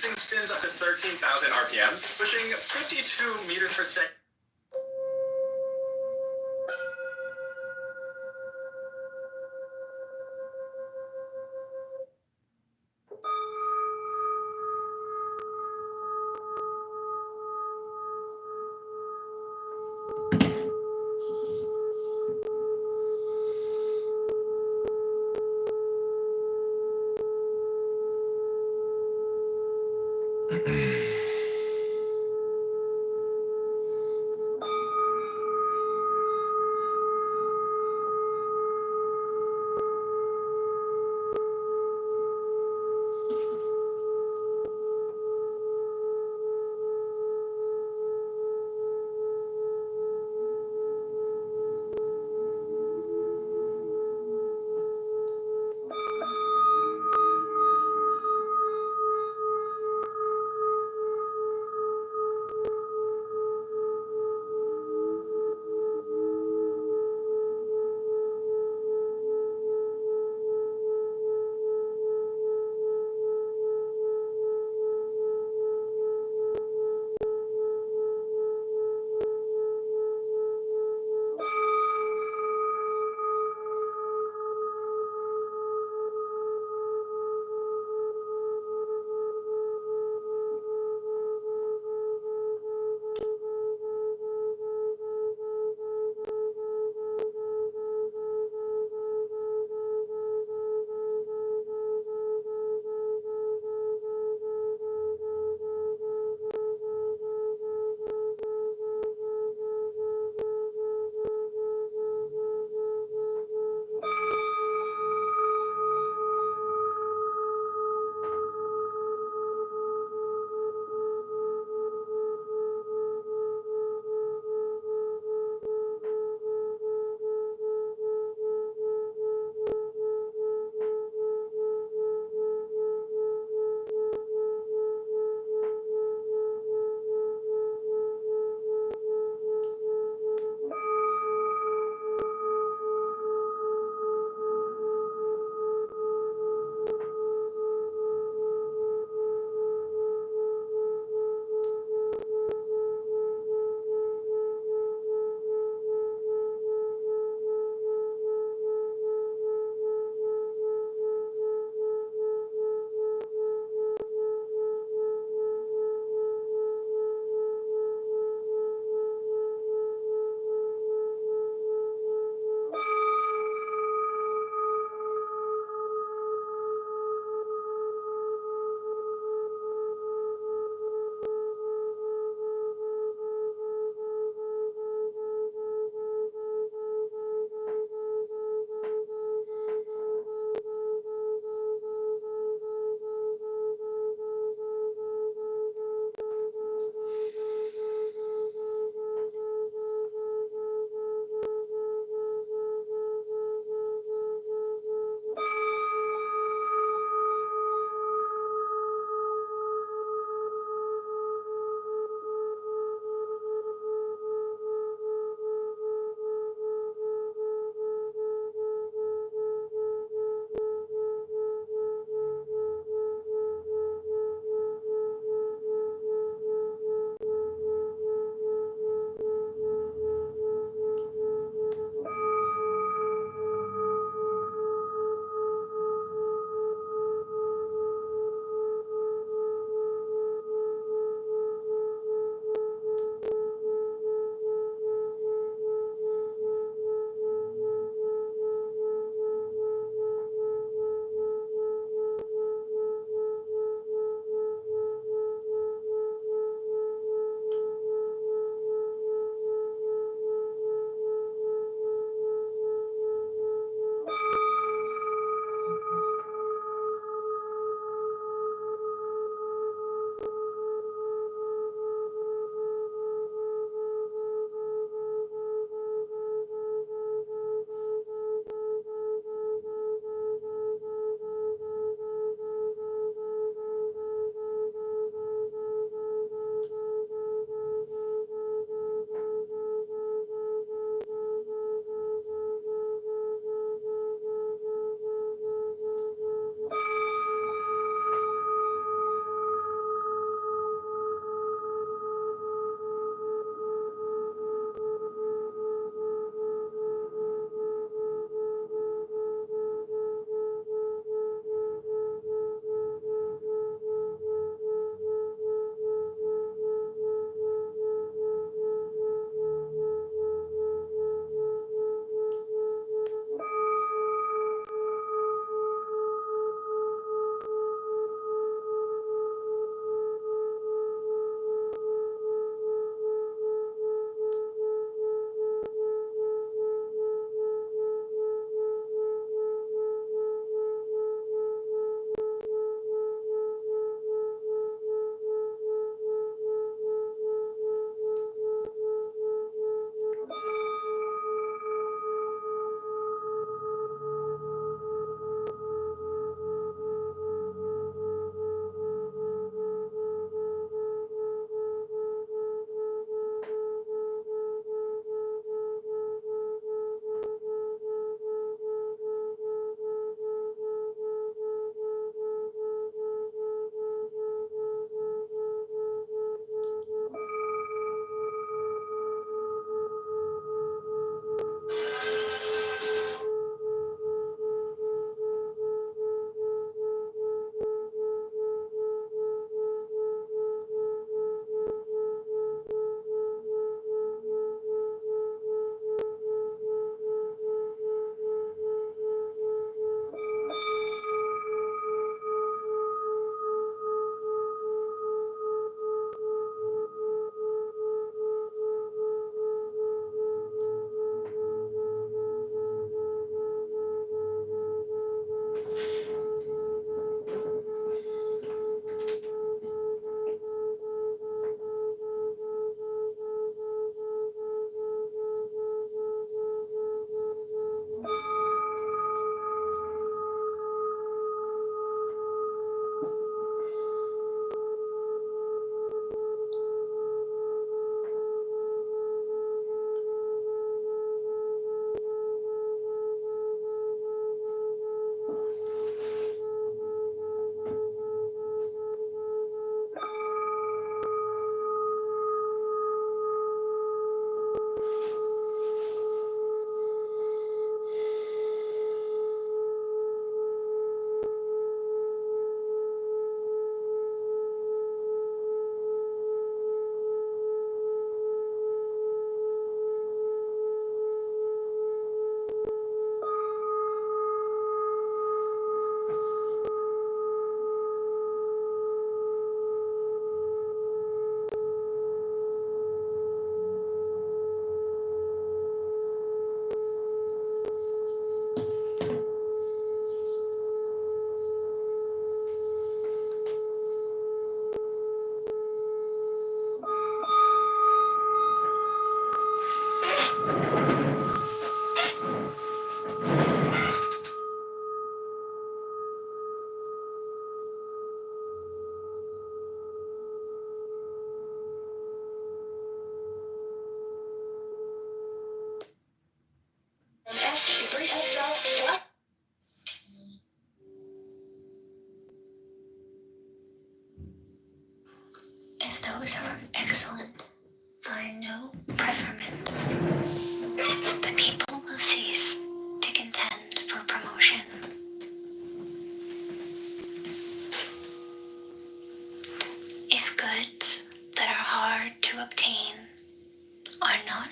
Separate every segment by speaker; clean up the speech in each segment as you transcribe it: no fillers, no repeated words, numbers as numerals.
Speaker 1: thing spins up to 13,000 RPMs, pushing 52 meters per second.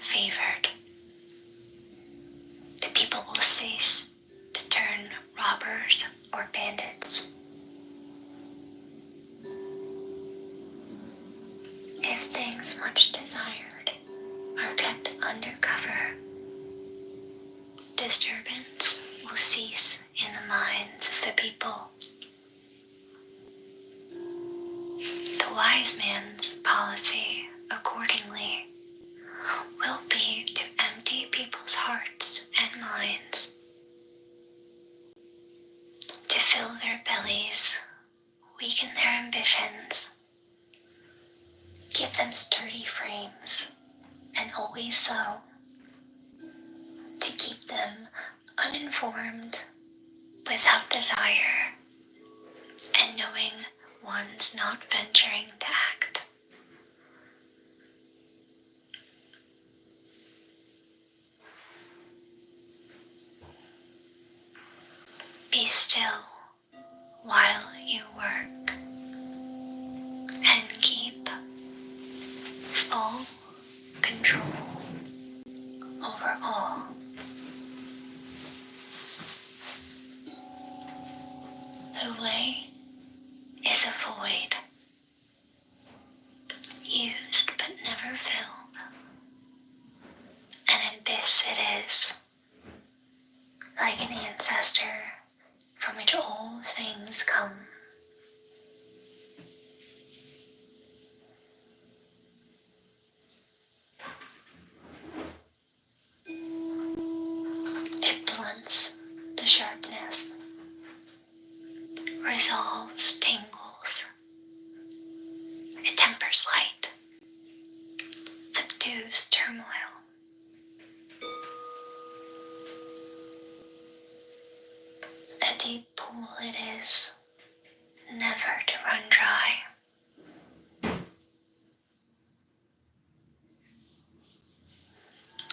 Speaker 2: favored. The people will cease to turn robbers or bandits. If things much desired are kept under cover, disturbance will cease in the minds of the people. The wise man's policy, accordingly, will be to empty people's hearts and minds, to fill their bellies, weaken their ambitions, give them sturdy frames, and always so, to keep them uninformed, without desire, and knowing one's not venturing to act. Be still while you work, and keep full control over all. The way is a void, used but never filled. An abyss it is, like an ancestor from which all things come. It blunts the sharpness, resolves tangles. It tempers light, subdues turmoil. A deep pool it is, never to run dry.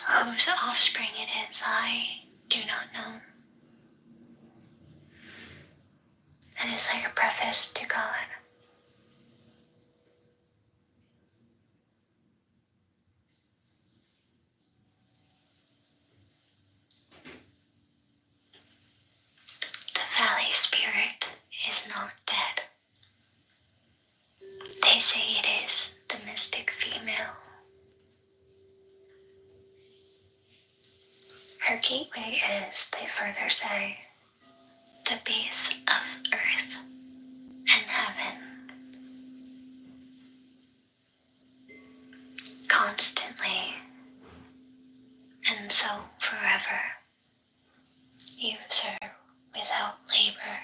Speaker 2: Whose offspring it is, I do not know. It is like a preface to God. The valley spirit is not dead. They say it is the mystic female. Her gateway is, they further say, the base of earth and heaven. Constantly, and so forever, use her without labor.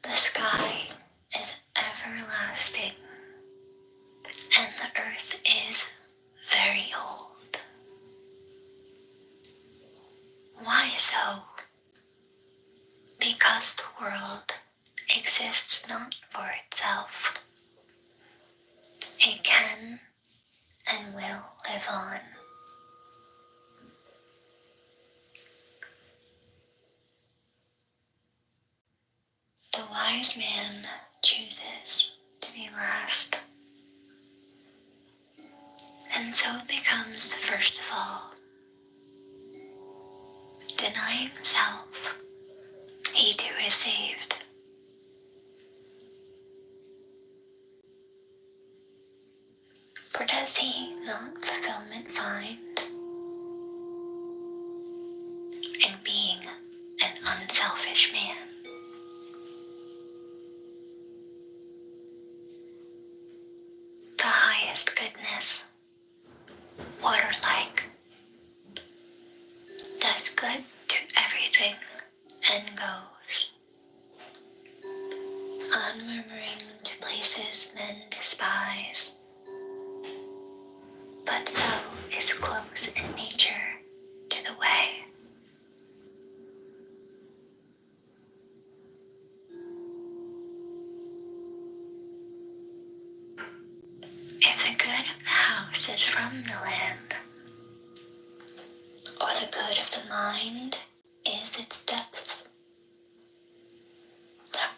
Speaker 2: The sky is everlasting, and the earth is very old. Why so? Because the world exists not for itself. It can and will live on. The wise man chooses to be last, and so becomes the first of all. Denying self, he too is saved. For does he not fulfillment find in being an unselfish man? The highest goodness, water-like, does good to everything and goes, unmurmuring to places men despise, but so is close in nature to the way. If the good of the house is from the land, or the good of the mind is its depths,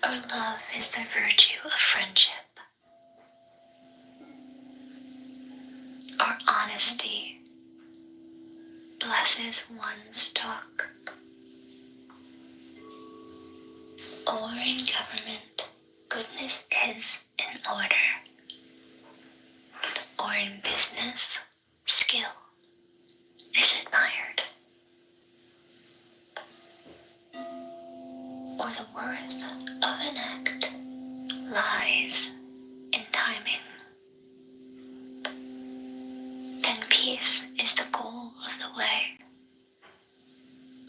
Speaker 2: or love is the virtue of friendship, honesty blesses one's talk. Or in government, goodness is in order. Or in business, skill is admired. Or the worth of an act lies in timing. Then peace is the goal of the way,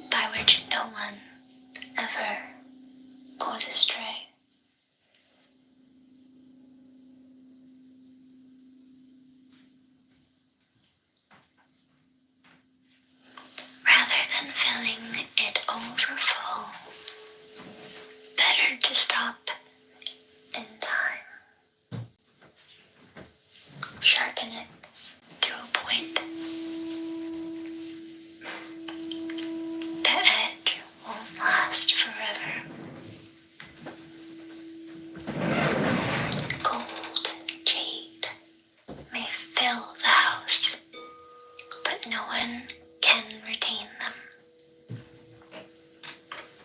Speaker 2: by which no one ever goes astray. Rather than filling it over full, better to stop in time. Sharpen it to a point. The edge won't last forever. Gold, jade may fill the house, but no one can retain them.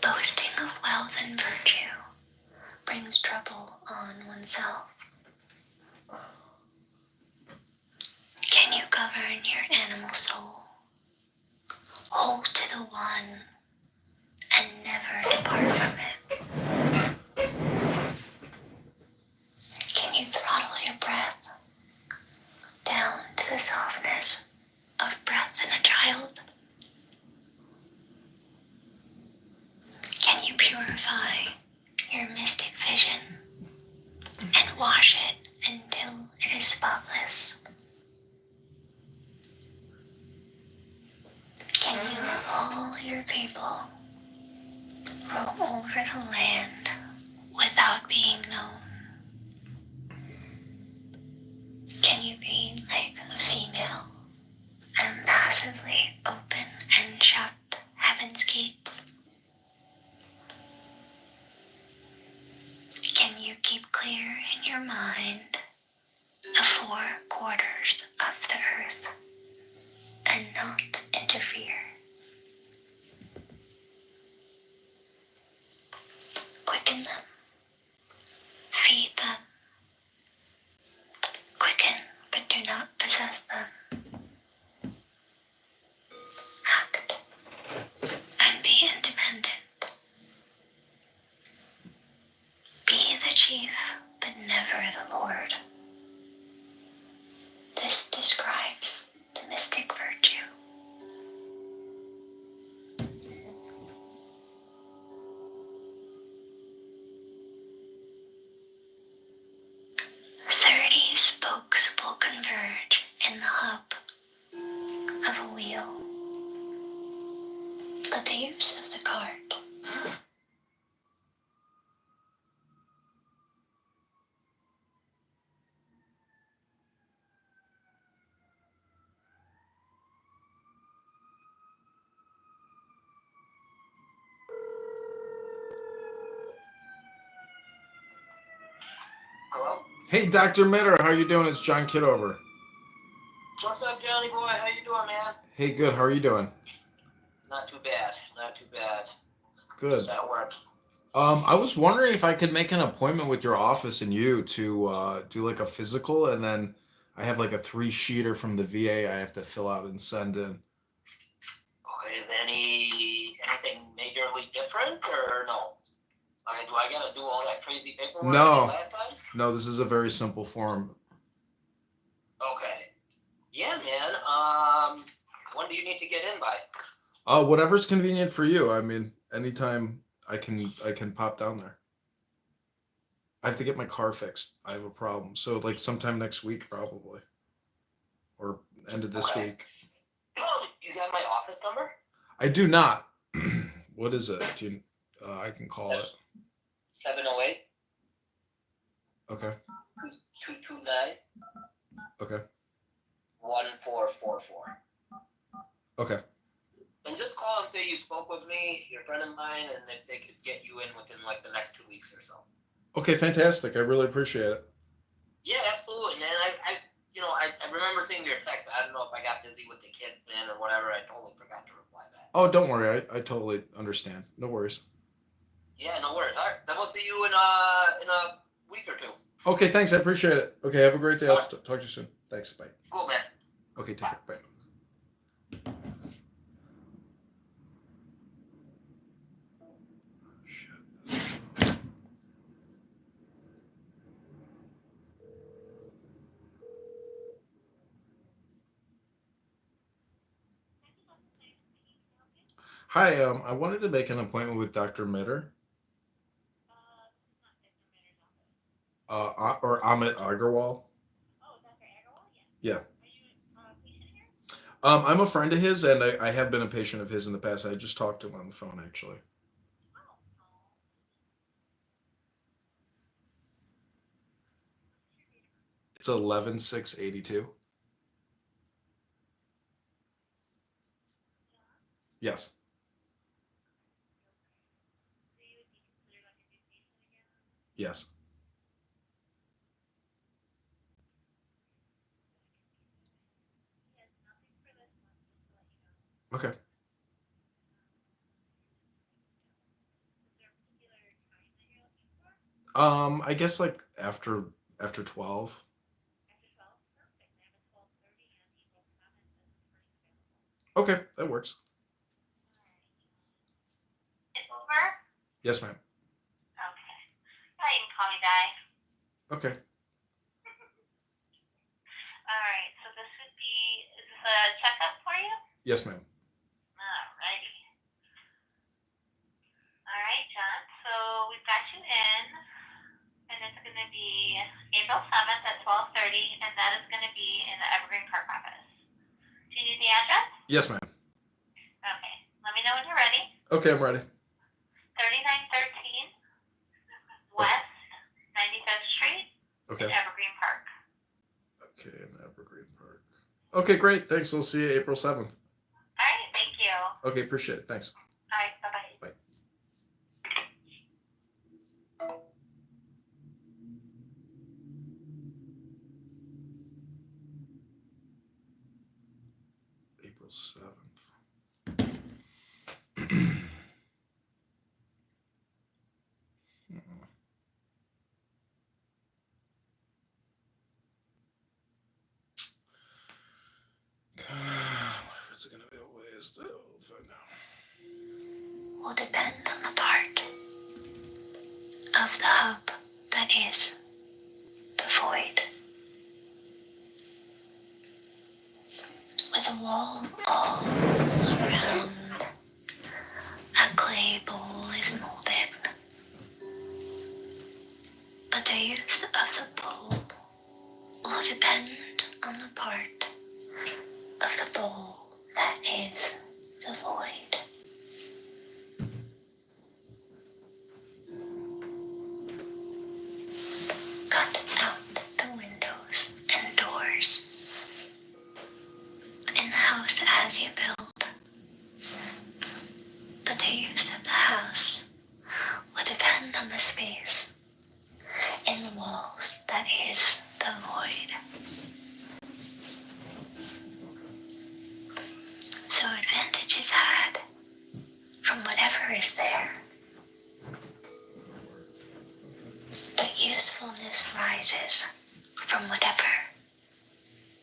Speaker 2: Boasting of wealth and virtue brings trouble on oneself. Can you govern your animal soul? Hold to the one and never depart from it. Can you throttle your breath down to the softness of breath in a child? Can you purify your mystic vision and wash it until it is spotless? Can you let all your people roam over the land without being known? Can you be like a female and passively open and shut heaven's gates? Can you keep clear in your mind the 4 quarters of the earth and not interfere? Quicken them. Feed them. Quicken, but do not possess them. Act and be independent. Be the chief, but never the lord. This describes the mystic virtue. Spokes will converge in the hub of a wheel. But the use of the cart
Speaker 3: Hello?
Speaker 4: Hey, Dr. Mitter, how you doing? It's John Kitover.
Speaker 3: What's up, Johnny boy? How you doing, man?
Speaker 4: Hey, good. How are you doing?
Speaker 3: Not too bad. Not too bad.
Speaker 4: Good.
Speaker 3: Just at work.
Speaker 4: I was wondering if I could make an appointment with your office and you to do like a physical, and then I have like a 3-sheeter from the VA I have to fill out and send in.
Speaker 3: Okay, is anything majorly different, or no? Do I gotta do all that crazy paperwork I
Speaker 4: No.
Speaker 3: did last time?
Speaker 4: No, this is a very simple form.
Speaker 3: Okay. Yeah, man. When do you need to get in by?
Speaker 4: Whatever's convenient for you. I mean, anytime I can pop down there. I have to get my car fixed. I have a problem. So like sometime next week probably. Or end of this week.
Speaker 3: You got my office number?
Speaker 4: I do not. What is it? I can call it.
Speaker 3: 708
Speaker 4: Okay.
Speaker 3: 229
Speaker 4: Okay.
Speaker 3: 1444.
Speaker 4: Okay.
Speaker 3: And just call and say you spoke with me, you're a friend of mine, and if they could get you in within like the next 2 weeks or so.
Speaker 4: Okay, fantastic. I really appreciate it.
Speaker 3: Yeah, absolutely, man. I I remember seeing your text. I don't know if I got busy with the kids, man, or whatever. I totally forgot to reply back.
Speaker 4: Oh, don't worry. I totally understand. No worries.
Speaker 3: Yeah, no worries. All right, then we'll see you in a week or two.
Speaker 4: Okay, thanks. I appreciate it. Okay, have a great day. I'll
Speaker 3: All right.
Speaker 4: talk to you soon. Thanks. Bye.
Speaker 3: Cool, man.
Speaker 4: Okay, take care. Bye. Hi, I wanted to make an appointment with Dr. Mitter. Or Amit Agarwal. Yeah. I'm a friend of his, and I have been a patient of his in the past. I just talked to him on the phone, actually. It's 11682. Yes. Yes. Okay. I guess like after 12. Okay, that works.
Speaker 2: Kitover?
Speaker 4: Yes, ma'am.
Speaker 2: Okay. Yeah, you can call me Di.
Speaker 4: Okay.
Speaker 2: Alright, so this would be, is this a checkup for you?
Speaker 4: Yes, ma'am.
Speaker 2: Alrighty. Alright, John, so we've got you in, and it's going to be April 7th at 12:30, and that is going to be in the Evergreen Park office. Do you need the address?
Speaker 4: Yes, ma'am.
Speaker 2: Okay, let me know when you're ready.
Speaker 4: Okay, I'm ready.
Speaker 2: 3913 West 95th Street
Speaker 4: Okay.
Speaker 2: in Evergreen Park.
Speaker 4: Okay, in Evergreen Park. Okay, great. Thanks. We'll see you April 7th.
Speaker 2: Alright, thank you.
Speaker 4: Okay, appreciate it. Thanks.
Speaker 2: Alright, bye-bye.
Speaker 4: Bye. April 7th. Is it going to be a ways to find out?
Speaker 2: Will depend on the part of the hub that is the void. With a wall all around, a clay bowl is molded. But the use of the bowl will depend on the part of the bowl that is the void. Cut out the windows and doors in the house as you build. But the use of the house will depend on the space in the walls that is the void. So advantage is had from whatever is there. But usefulness rises from whatever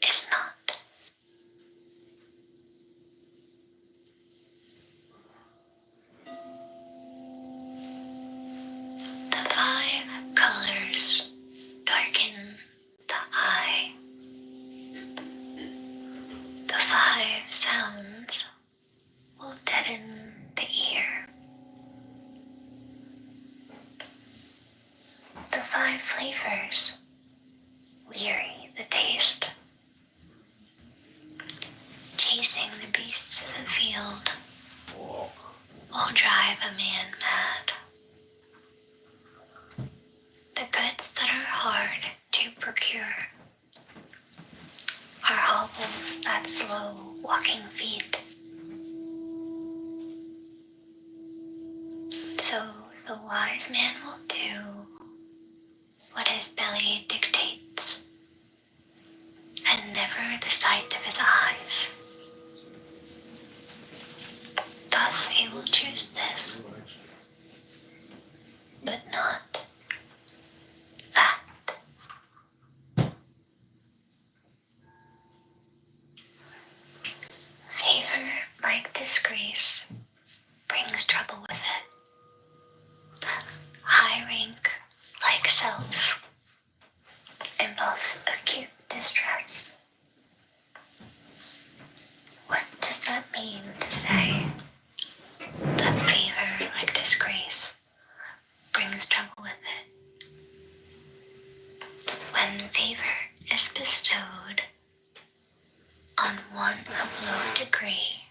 Speaker 2: is not. The 5 colors darken the eye. The 5 sounds will deaden the ear. The 5 flavors weary the taste. Chasing the beasts of the field will drive a man mad. The goods that are hard to procure are hobbles that slow walking feet. So the wise man will do what his belly dictates, and
Speaker 5: and never the sight of his eyes. Thus he will choose this, but not that. Favor, like disgrace, brings trouble with it. High rank, like self, involves acute distress. What does that mean to say that favor, like disgrace, brings trouble with it? When favor is bestowed on one of low degree,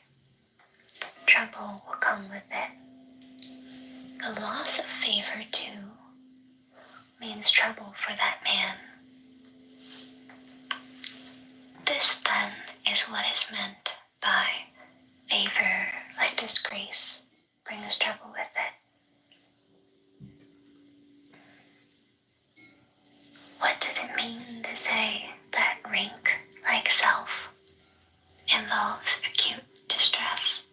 Speaker 5: trouble will come with it. The loss of favor, too, means trouble for that man. This, then, is what is meant by favor, like disgrace, brings trouble with it. What does it mean to say that rank, like self, involves acute distress?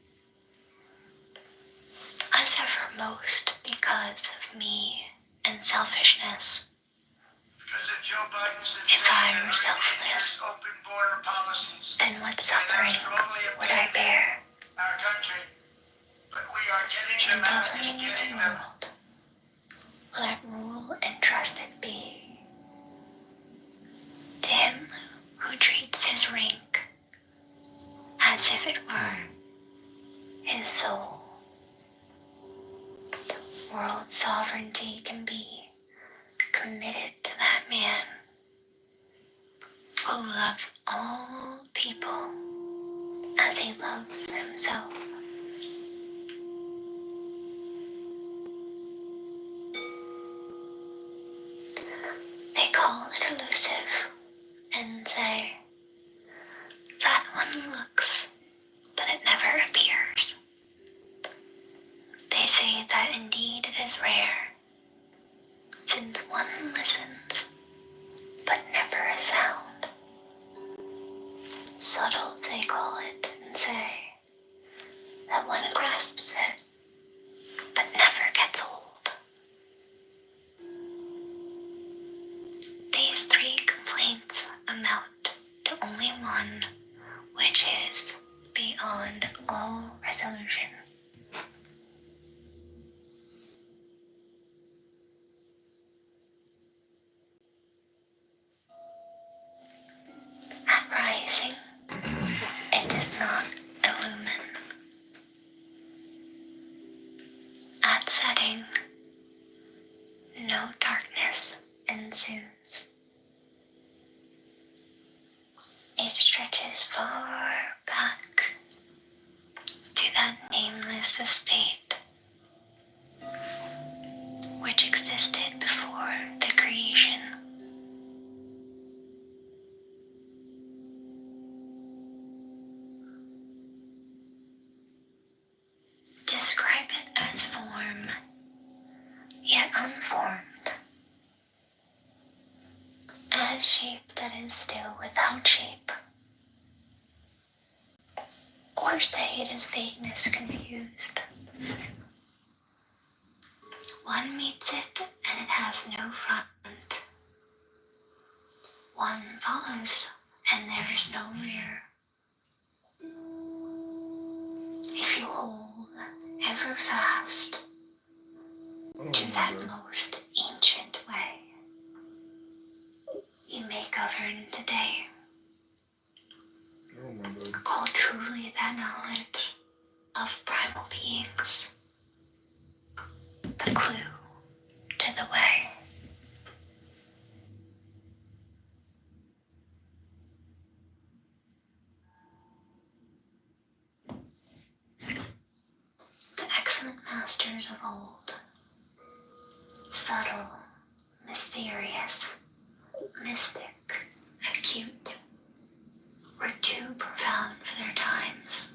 Speaker 5: I suffer most because of me and selfishness. If I were selfless, then what suffering would I bear? In governing the world, let rule and trusted be. To him who treats his rank as if it were his soul, world sovereignty can be committed to that man who loves all people as he loves himself. They call it elusive and say, that one looks, but it never appears. They say that indeed it is rare, since one listens, but never a sound. Subtle, they call it, and say that one grasps it, but never gets old. These three complaints amount to only one, which is beyond all resolution. At rising, it does not illumine. At setting, no darkness ensues. It stretches far back to that nameless estate which existed before the creation. Describe it as form, yet unformed, as shape that is still without shape, or say it is vagueness confused. One meets it and it has no front. One follows and there is no rear. If you hold ever fast to that most ancient way, you may govern today. Call truly that knowledge of primal beings the clue to the way. The excellent masters of old, subtle, mysterious, mystic, acute, were too profound for their times,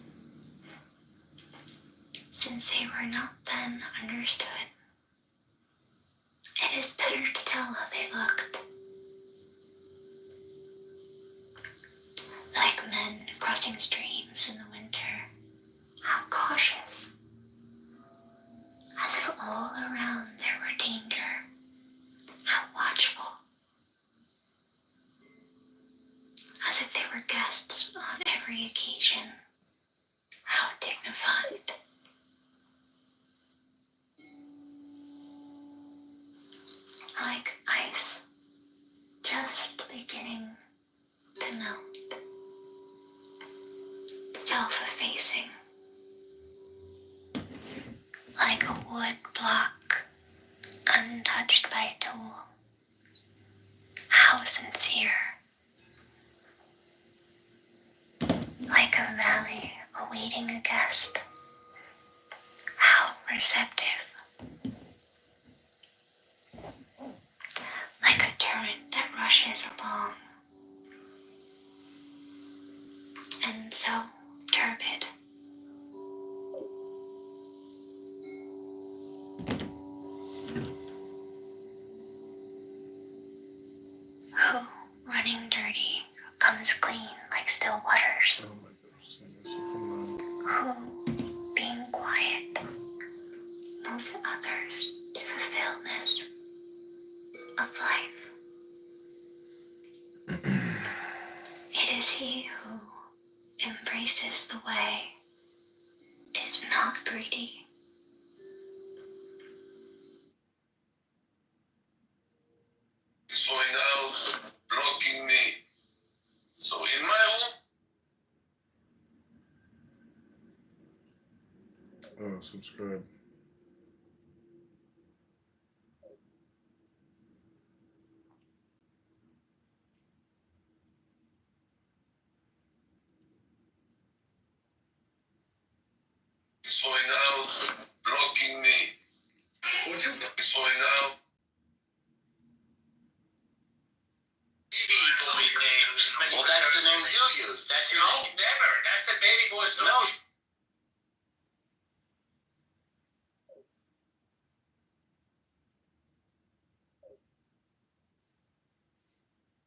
Speaker 5: since they were not then understood. It is better to tell how they looked. crossing streams in the winter. How cautious. As if all around there were danger. How watchful. As if they were guests on every occasion. How dignified. Like ice, just beginning to melt. Self-effacing. Like a wood block, untouched by a tool. How sincere. Like a valley awaiting a guest. How receptive. Like a torrent that rushes along. And so turbid. Who, running dirty, comes clean like still waters.
Speaker 4: Oh my goodness, I guess if I'm
Speaker 5: Who, being quiet, moves others to fulfillness of life. It is he who embraces the way, is not greedy.
Speaker 6: So now blocking me. So in my home,
Speaker 4: Oh, subscribe.
Speaker 6: so now blocking me. Would you so now? Baby boy names. Well, that's the names you use. That's your name. Never. That's the baby boy's name. No.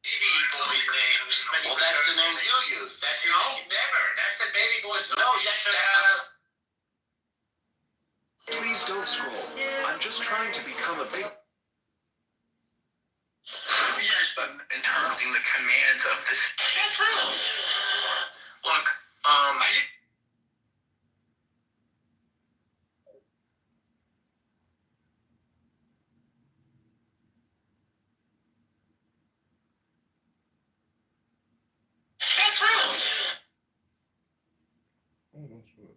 Speaker 6: Baby boy names. Well, that's the names you use. That's your name. Never. That's the baby boy's name. No,
Speaker 7: Please don't scroll. I'm just trying to become a big...
Speaker 6: Yes, but in terms of the commands of this. That's real. Look, that's real.
Speaker 4: Oh, don't spoil it.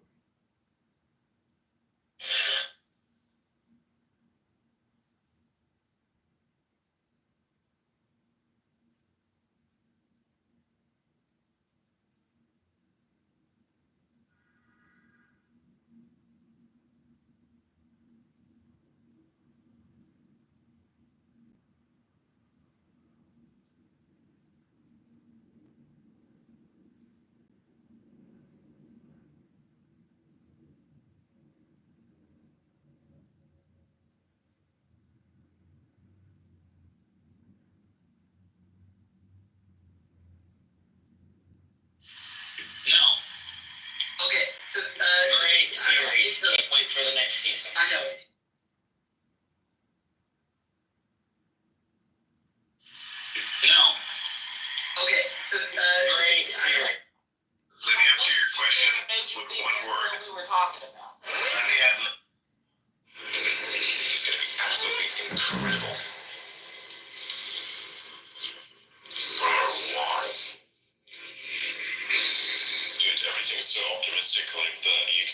Speaker 3: No. Okay, so, great series. Can't wait for the next season. I know. No. Okay, so, great series.
Speaker 6: Let me answer your question with one word.
Speaker 3: We were talking about.
Speaker 6: Let me answer. It's gonna be absolutely incredible. Why? Dude, everything's so optimistic. Like you.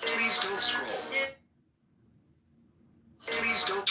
Speaker 7: Please don't scroll. Please don't...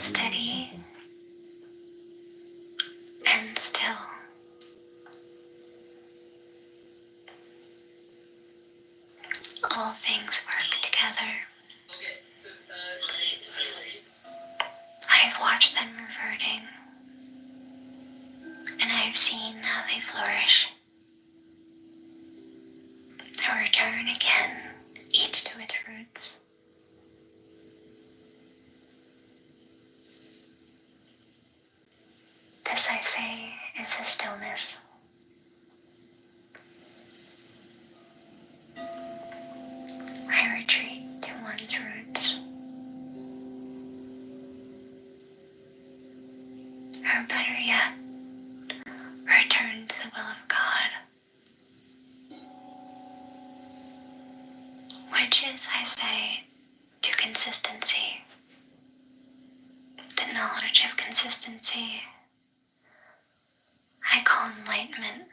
Speaker 5: steady and still. All things work together. I've watched them reverting, and I've seen how they flourish, to return again, each to its roots. This, I say, is the stillness. I retreat to one's roots. Or better yet, return to the will of God, which is, I say, to consistency. The knowledge of consistency I call enlightenment.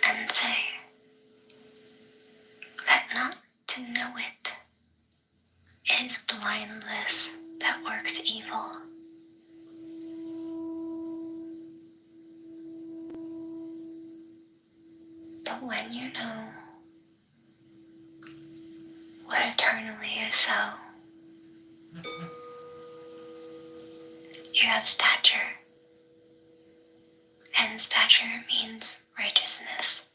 Speaker 5: And say that not to know it is blind bliss that works evil. But when you know what eternally is so, you have stature, and stature means righteousness.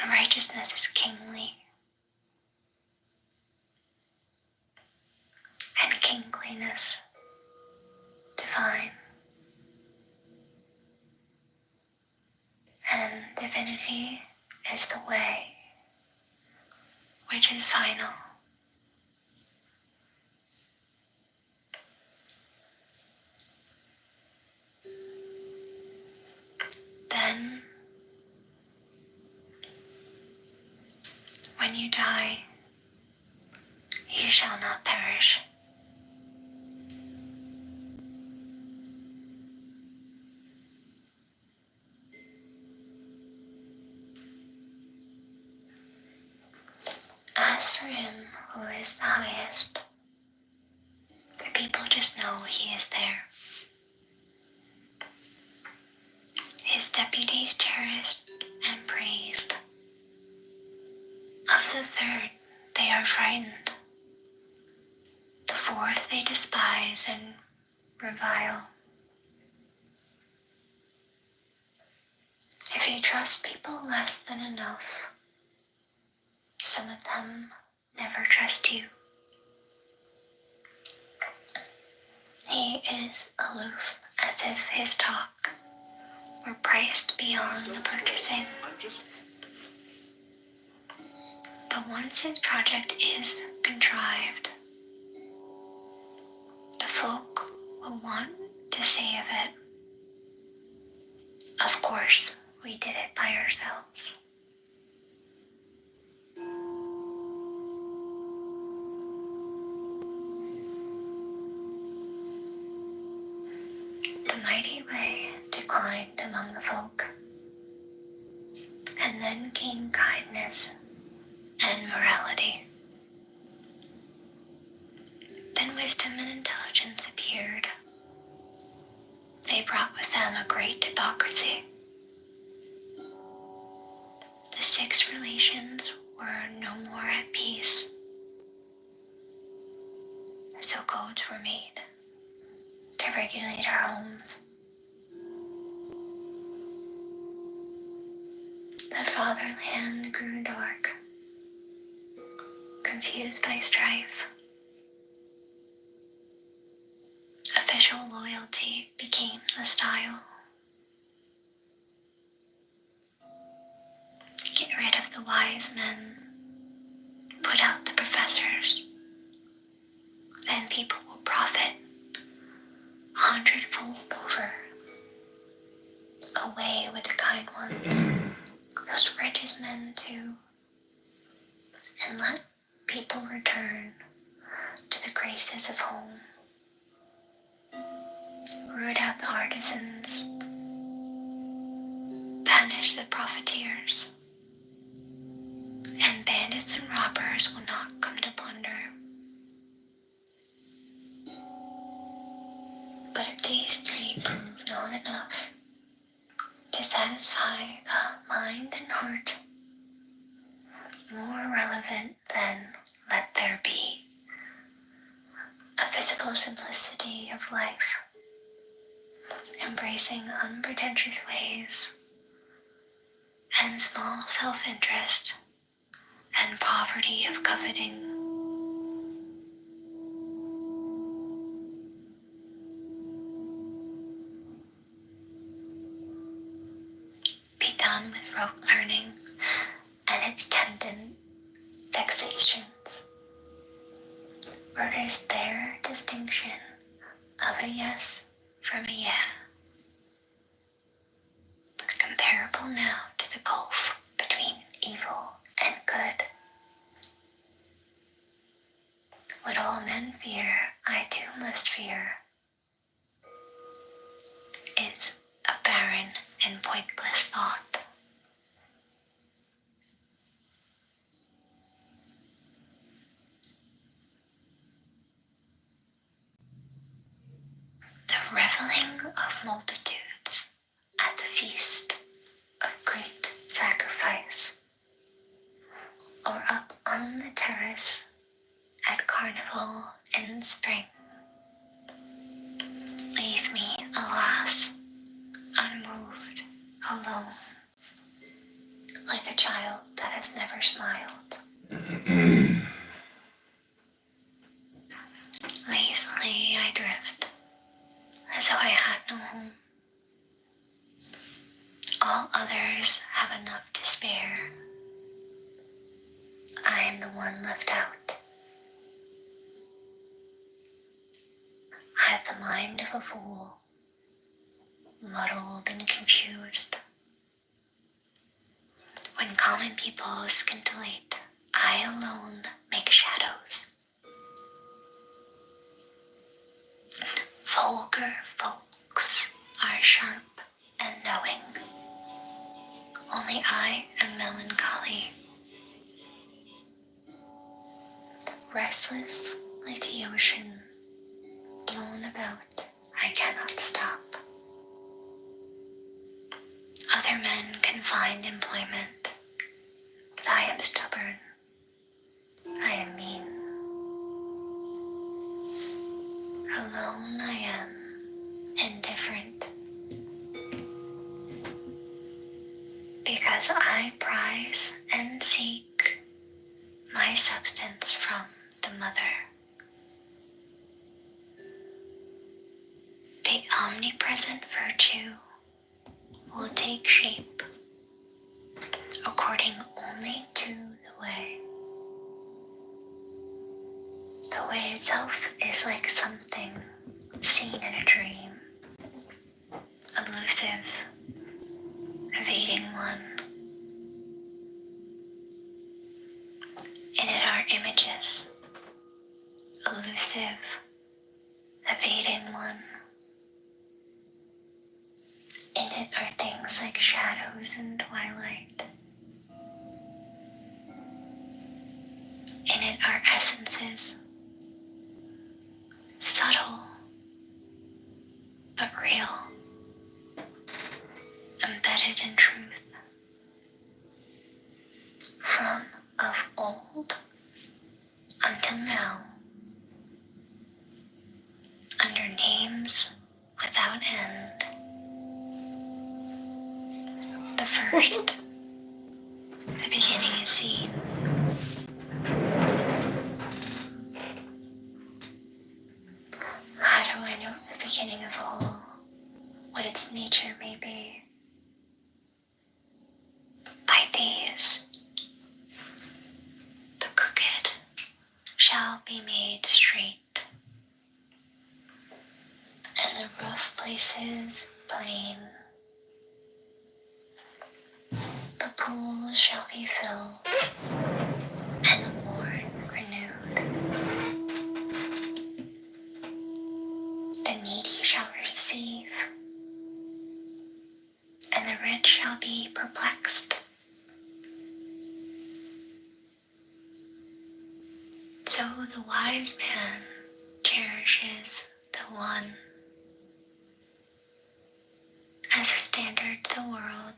Speaker 5: And righteousness is kingly, and kingliness divine, and divinity is the way, which is final. Then, when you die, you shall not perish. As for him who is the highest, the people just know he is there. His deputies cherished and praised. Of the third they are frightened. The fourth they despise and revile. If you trust people less than enough, some of them never trust you. He is aloof as if his talk were priced beyond the purchasing. But once his project is contrived, the folk will want to say of it, "Of course, we did it by ourselves." The mighty way declined among the folk, and then came kindness and morality. Then wisdom and intelligence appeared. They brought with them a great hypocrisy. The six relations were no more at peace. So codes were made to regulate our homes. The fatherland grew dark, confused by strife. Official loyalty became the style. Get rid of the wise men, put out the professors, then people will profit 100-fold over. Away with the kind ones, those righteous men too, and let people return to the graces of home. Root out the artisans, the banish the profiteers, and bandits and robbers will not come to plunder. But if these three prove not enough to satisfy the mind and heart, more relevant than let there be a physical simplicity of life, embracing unpretentious ways and small self-interest and poverty of coveting. Be done with rote learning and its tendon vexations. For it is their distinction of a yes from a yeah, comparable now to the gulf between evil and good. What all men fear, I too must fear, is a barren and pointless thought. The reveling of multitudes at the feast of great sacrifice, or up on the terrace at carnival in spring, leave me, alas, unmoved, alone, like a child that has never smiled. Lazily I drift, as though I had no home. All others have enough to spare. I am the one left out. I have the mind of a fool, muddled and confused. When common people scintillate, I alone make shadows. Vulgar folks are sharp and knowing. Only I am melancholy, restless like the ocean, blown about, I cannot stop. Other men can find employment, but I am stubborn. I am mean. Alone I am, indifferent, because I prize and seek my substance from the mother. The omnipresent virtue will take shape according only to the way. The way itself is like something seen in a dream, elusive, evading one. In it are images, elusive, evading one. In it are things like shadows and twilight. In it are essences, subtle but real, embedded in truth. From of old until now, under names without end, the first, the beginning is seen. How do I know the beginning of all, what its nature may be? By these, the crooked shall be made straight, and the rough places plain. The pools shall be filled, and the morn renewed. The needy shall receive, and the rich shall be perplexed. So the wise man cherishes the one as a standard to the world,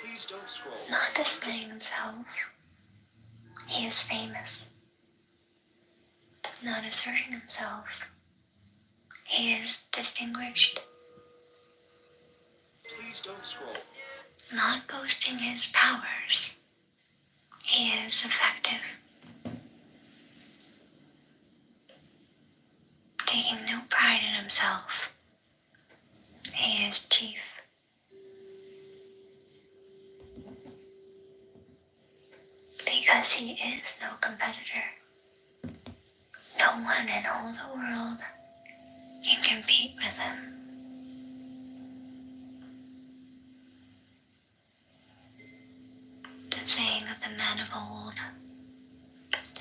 Speaker 7: Please don't scroll.
Speaker 5: not displaying himself. He is famous, not asserting himself. He is distinguished,
Speaker 7: Please don't scroll.
Speaker 5: not boasting his powers. He is effective, taking no pride in himself. He is chief. Because he is no competitor. No one in all the world can compete with him. The saying of the men of old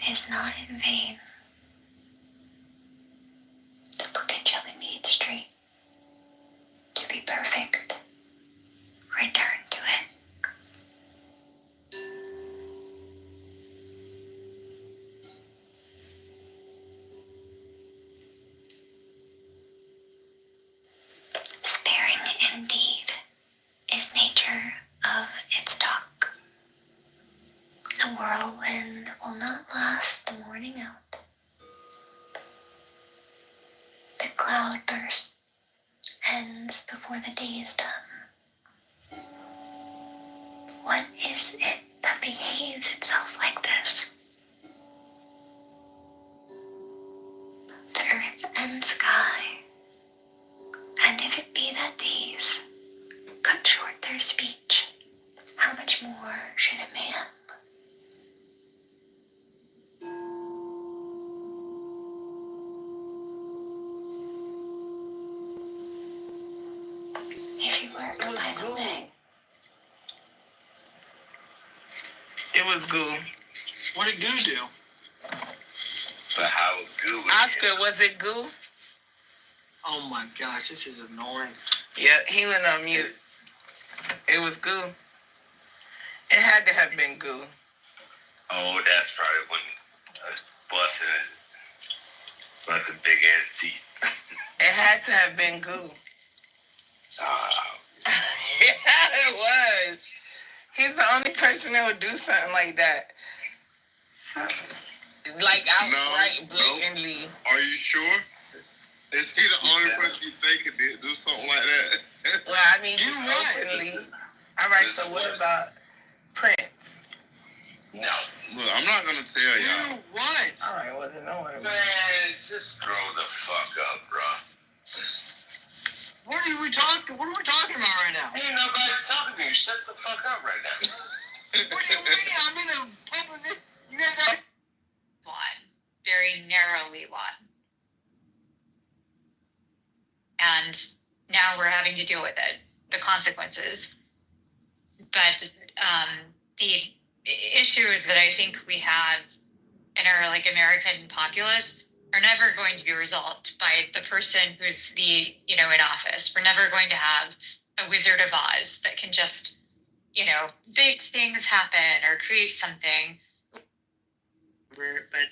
Speaker 5: is not in vain. The bookage of a neat street. To be perfect, return to it. Sparing indeed is nature of its talk. The whirlwind will not last the morning out. The cloudburst ends before the day is done. What is it that behaves itself like this? The earth and sky, and if it be that these cut short their speech, how much more should a man? If you work by the way,
Speaker 8: It was goo.
Speaker 9: What did Goo do?
Speaker 6: But how good was
Speaker 8: Oscar, was it goo?
Speaker 9: Oh my gosh, this is annoying.
Speaker 8: Yeah, he went on mute. It was goo. It had to have been goo.
Speaker 6: Oh, that's probably when I was busting it. But the big ass teeth.
Speaker 8: It had to have been goo. Yeah, it was. He's the only person that would do something like that. Like outright, blatantly.
Speaker 6: Are you sure? Is he the only person you think could do something like that?
Speaker 8: Well, I mean,
Speaker 9: Do
Speaker 8: just
Speaker 9: what?
Speaker 8: openly. All right, so what about Prince?
Speaker 6: No. Look, I'm not gonna tell y'all.
Speaker 9: Do what?
Speaker 8: All right, well, then don't worry.
Speaker 6: Man, just grow the fuck up, bro.
Speaker 9: What are we talking about right now?
Speaker 6: Ain't nobody talking to you. Shut the fuck up right now.
Speaker 9: What do you mean? I'm in a public. You guys have
Speaker 10: Won, very narrowly won. And now we're having to deal with it, the consequences. But the issues that I think we have in our American populace are never going to be resolved by the person who's in office. We're never going to have a Wizard of Oz that can just, big things happen or create something.
Speaker 8: But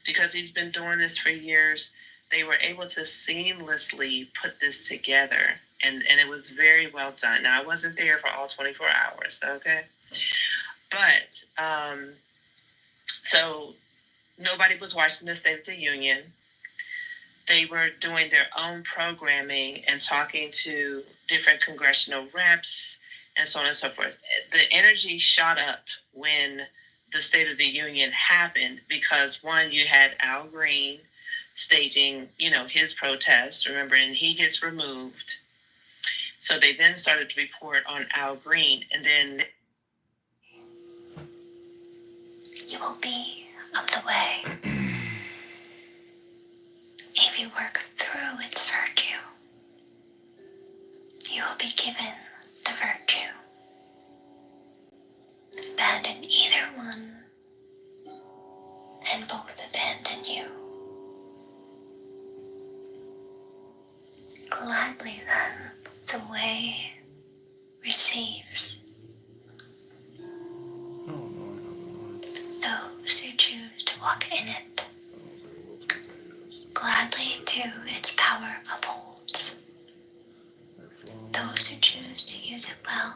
Speaker 8: because he's been doing this for years, they were able to seamlessly put this together. And it was very well done. Now, I wasn't there for all 24 hours, okay? But, so nobody was watching the State of the Union. They were doing their own programming and talking to different congressional reps and so on and so forth. The energy shot up when the State of the Union happened because, one, you had Al Green staging, his protest, remember, and he gets removed. So they then started to report on Al Green, and then
Speaker 5: you will be of the way. If you work through its virtue, you will be given the virtue. Abandon either one, and both abandon you. Gladly then, the way to its power upholds those who choose to use it well.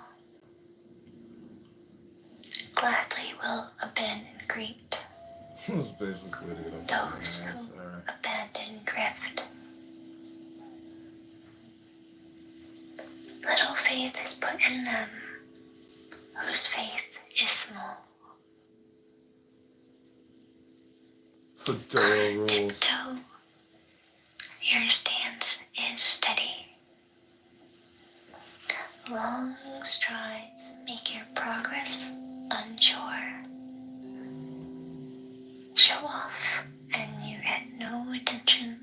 Speaker 5: Gladly will abandon greet
Speaker 4: It's basically
Speaker 5: those who abandon drift. Little faith is put in them whose faith is small.
Speaker 4: The Dale
Speaker 5: On
Speaker 4: rules.
Speaker 5: tiptoe, your stance is steady. Long strides make your progress unsure. Show off and you get no attention.